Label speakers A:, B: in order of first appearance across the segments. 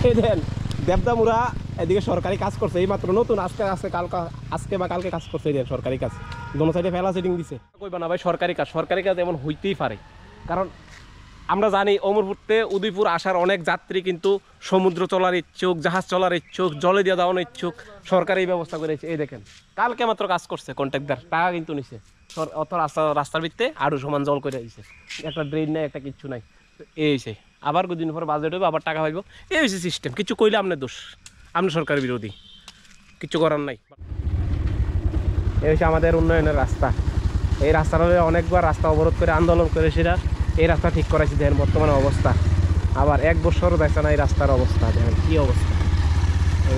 A: এই দেন দেবদামুরা এদিকে সরকারি কাজ করছে, এই মাত্র নতুন আজকে বা কালকে কাজ করছে। এই দেন সরকারি কাজ, দোনো সাইডে ফেলা সেটিং দিছে। কইবা না ভাই সরকারি কাজ এমন হইতেই পারে, কারণ আমরা জানি অমরপুরতে উদয়পুর আসার অনেক যাত্রী কিন্তু সমুদ্র চলার ইচ্ছুক, জাহাজ চলার ইচ্ছুক, জলে দিয়ে দেওয়ানোর ইচ্ছুক। সরকার এই ব্যবস্থা করেছে। এই দেখেন কালকে মাত্র কাজ করছে, কন্ট্রাক্টর টাকা কিন্তু নিছে, অত রাস্তার ভিত্তে আরও সমান জল করে দিয়েছে, একটা ড্রেন নাই, একটা কিচ্ছু নাই। এই হয়েছে, আবার কিছুদিন পর বাজেট হবে, আবার টাকা পাইব। এই হয়েছে সিস্টেম। কিছু কইলে আপনার দোষ, আপনি সরকার বিরোধী, কিছু করার নাই। এই হচ্ছে আমাদের উন্নয়নের রাস্তা। এই রাস্তাটা অনেকবার রাস্তা অবরোধ করে আন্দোলন করে সেটা এই রাস্তা ঠিক করাইছি। দেখেন বর্তমানে অবস্থা, আবার 1 বছরও দেখছে না এই রাস্তার অবস্থা। দেখেন কী অবস্থা।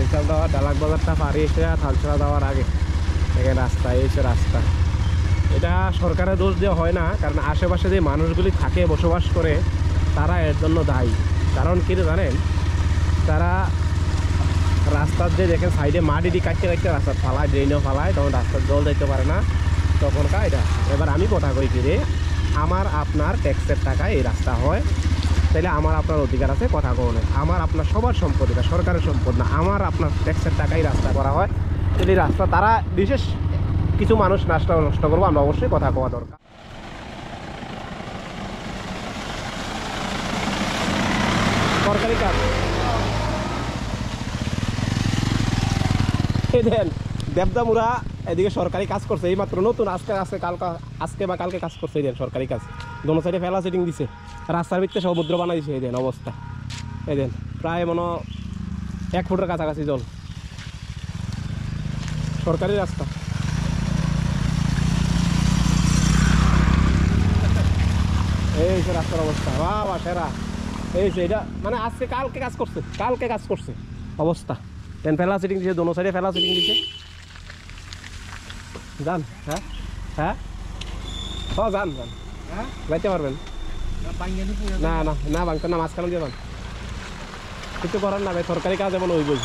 A: রিসাল দেওয়া ডালাক বাজারটা পাড়ি এসে থালছড়া দেওয়ার আগে দেখেন রাস্তা, এই হচ্ছে রাস্তা। এটা সরকারের দোষ দেওয়া হয় না, কারণ আশেপাশে যে মানুষগুলি থাকে, বসবাস করে, তারা এর জন্য দায়ী। কারণ কি জানেন, তারা রাস্তার যে দেখেন সাইডে মাটি দিয়ে কাটতে কাটতে রাস্তা ফালায়, ড্রেনেও ফালায়, তখন রাস্তার জল যাইতে পারে না, তখন এটা। এবার আমি কথা কই কি রে, আমার আপনার ট্যাক্সের টাকায় এই রাস্তা হয়, তাইলে আমার আপনার অধিকার আছে কথা কখনো। আমার আপনার সবার সম্পদ, এটা সরকারের সম্পদ না, আমার আপনার ট্যাক্সের টাকায় রাস্তা করা হয়। যদি রাস্তা তারা বিশেষ কিছু মানুষ নষ্ট করবো, আমরা অবশ্যই কথা কওয়া দরকার। সরকারি কাজ এই দেন দেবদামুরা এদিকে সরকারি কাজ করছে, এই মাত্র নতুন আজকে বা কালকে কাজ করছে। এই দেন সরকারি কাজ, দোনো সাইডে ফেলা সেটিং দিছে, রাস্তার ভিতরে সমুদ্র বানাই দিছে। এই দেন অবস্থা, এই দেন প্রায় 1 ফুটের কাছাকাছি জল। সরকারি রাস্তা, এই যে রাস্তার অবস্থা, বাবা সেরা। এই যে এটা মানে কালকে কাজ করছে অবস্থা। দেন ফেলা সেটিং দিছে, দোনো সাইডে ফেলা সেটিং দিছে। যান, হ্যাঁ হ্যাঁ যান যাইতে পারবেন না, ভাঙতে না, মাঝখানে দিয়ে যান, কিছু করার না ভাই, সরকারি কাজ এমন হইবই।